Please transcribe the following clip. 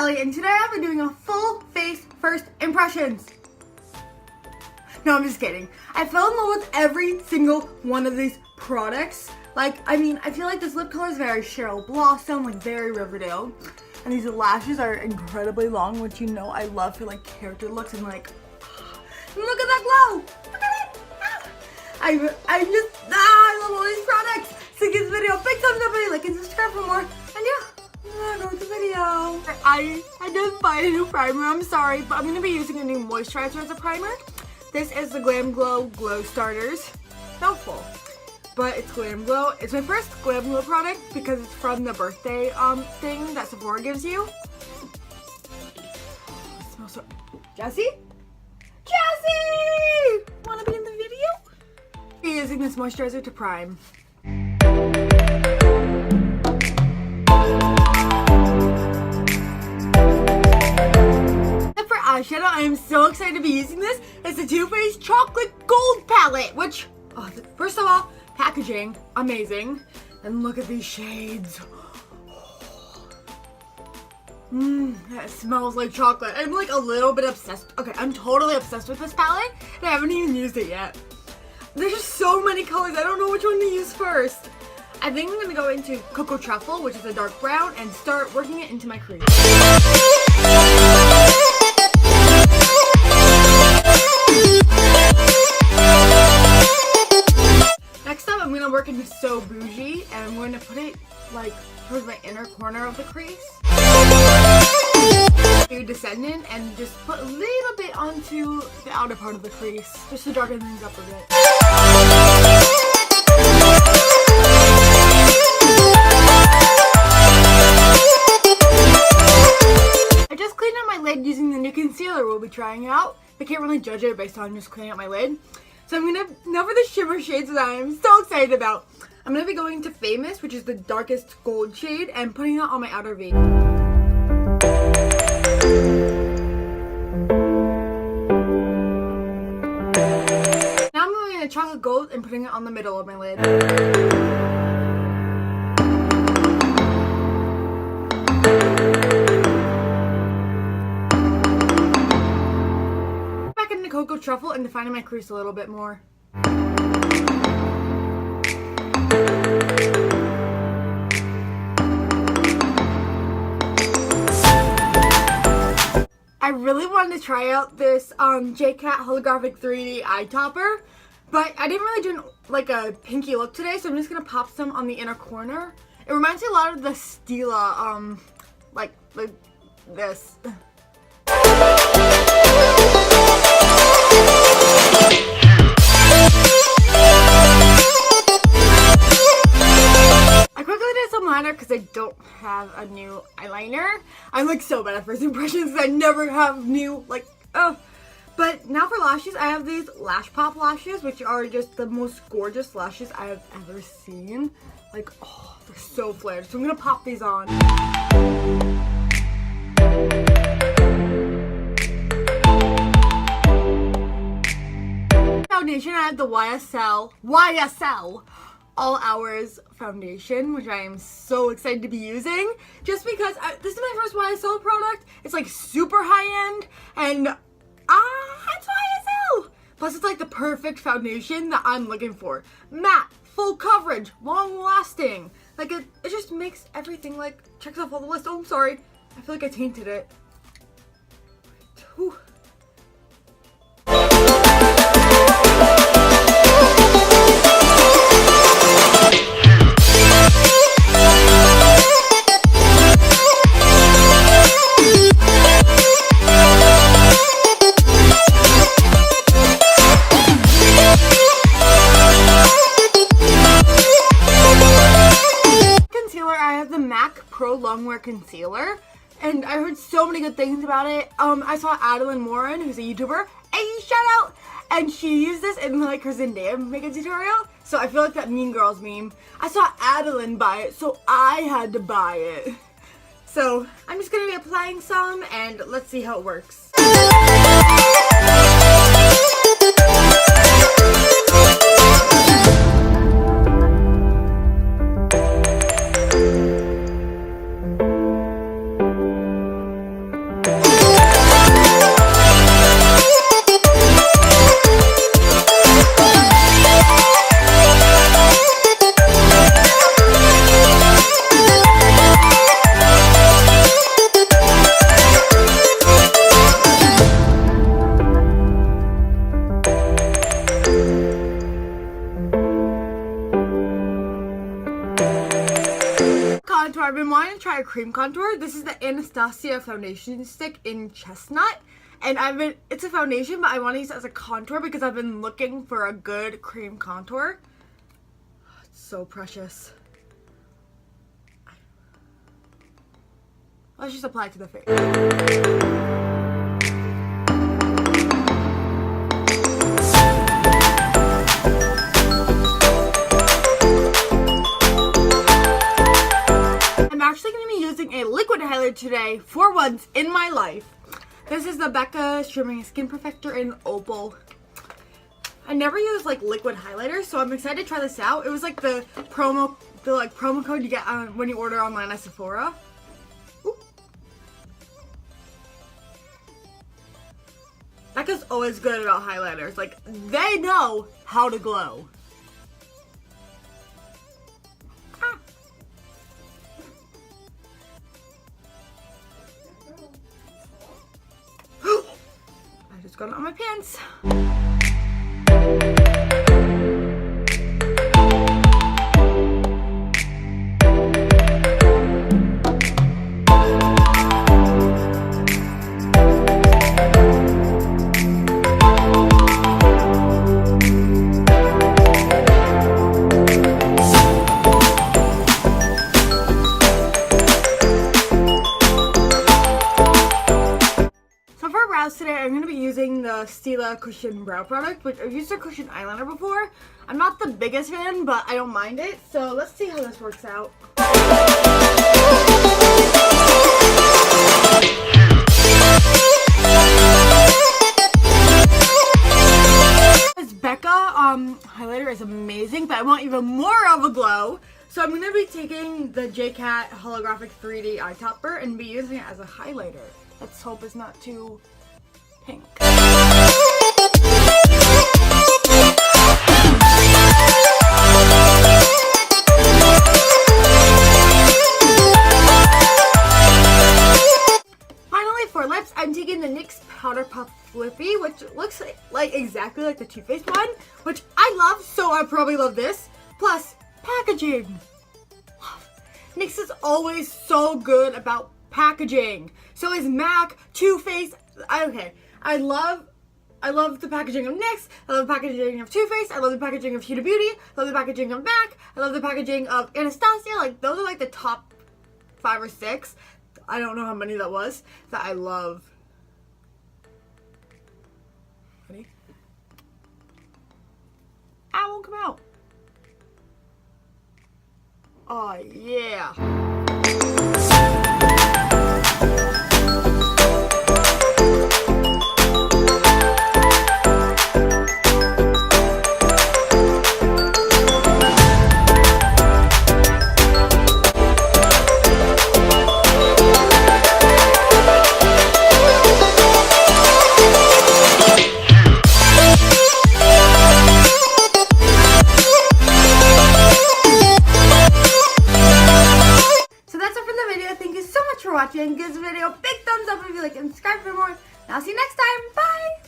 Ellie, and today I'll be doing a full face first impressions. No, I'm just kidding. I fell in love with every single one of these products. I feel like this lip color is very Cheryl Blossom, like very Riverdale. And these lashes are incredibly long, which you know I love for like character looks and like, look at that glow! Look at it! I love all these products. So give this video a big thumbs up, like and subscribe for more. And yeah, go with the video. I just bought a new primer, I'm sorry, but I'm going to be using a new moisturizer as a primer. This is the Glam Glow Glow Starters. Mouthful. But it's Glam Glow. It's my first Glam Glow product because it's from the birthday thing that Sephora gives you. It smells so... Jessie? Jessie! Wanna be in the video? I'm using this moisturizer to prime. For eyeshadow, I am so excited to be using this. It's the Too Faced Chocolate Gold Palette, which, first of all, packaging, amazing. And look at these shades. That smells like chocolate. I'm like a little bit obsessed. Okay, I'm totally obsessed with this palette, and I haven't even used it yet. There's just so many colors, I don't know which one to use first. I think I'm gonna go into Cocoa Truffle, which is a dark brown, and start working it into my crease. Next up, I'm gonna work into So Bougie, and I'm going to put it like towards my inner corner of the crease. Do Descendant and just put a little bit onto the outer part of the crease, just to darken things up a bit. I just cleaned out my lid using the new concealer we'll be trying out. I can't really judge it based on just cleaning out my lid. So I'm gonna, now for the shimmer shades that I'm so excited about. I'm gonna be going to Famous, which is the darkest gold shade, and putting it on my outer V. Now I'm going to Chocolate Gold and putting it on the middle of my lid. Back into Cocoa Truffle and defining my crease a little bit more. I really wanted to try out this J-Cat holographic 3D eye topper, but I didn't really do like a pinky look today, so I'm just gonna pop some on the inner corner. It reminds me a lot of the Stila, like this. I quickly did some liner because I don't have a new eyeliner. I'm like so bad at first impressions. I never have new But now for lashes, I have these Lash Pop lashes, which are just the most gorgeous lashes I have ever seen. Like, oh, they're so flared. So I'm gonna pop these on. Foundation, I have the YSL All Hours foundation, which I am so excited to be using, just because this is my first YSL product. It's like super high end, and it's YSL. Plus, it's like the perfect foundation that I'm looking for. Matte, full coverage, long lasting. Like it just makes everything like checks off all the list. Oh, I'm sorry. I feel like I tainted it. Whew. Longwear concealer, and I heard so many good things about it. I saw Adeline Morin, who's a YouTuber, hey, shout out, and she used this in like her Zendaya makeup tutorial, so I feel like that Mean Girls meme. I saw Adeline buy it, so I had to buy it. So I'm just gonna be applying some, and let's see how it works. I've been wanting to try a cream contour. This is the Anastasia foundation stick in Chestnut. And it's a foundation, but I want to use it as a contour because I've been looking for a good cream contour. It's so precious. Let's just apply it to the face. I'm actually going to be using a liquid highlighter today for once in my life. This is the Becca Shimmering Skin Perfector in Opal. I never use like liquid highlighters, so I'm excited to try this out. It was like the promo code you get when you order online at Sephora. Ooh. Becca's always good about highlighters. Like, they know how to glow. I just got it on my pants. Today I'm going to be using the Stila Cushion Brow product, which I've used a cushion eyeliner before. I'm not the biggest fan, but I don't mind it. So let's see how this works out. This Becca highlighter is amazing, but I want even more of a glow. So I'm going to be taking the JCat Holographic 3D Eye Topper and be using it as a highlighter. Let's hope it's not too pink. Finally, for lips, I'm taking the NYX Powder Puff Lippy, which looks like exactly like the Too Faced one, which I love, so I probably love this. Plus, packaging. NYX is always so good about packaging. So is MAC, Too Faced. Okay, I love the packaging of NYX. I love the packaging of Too Faced. I love the packaging of Huda Beauty. I love the packaging of MAC. I love the packaging of Anastasia. Like, those are like the top 5 or 6. I don't know how many that was that I love. Ready? I won't come out. Oh yeah. Watching. Give this video a big thumbs up if you like and subscribe for more. And I'll see you next time. Bye!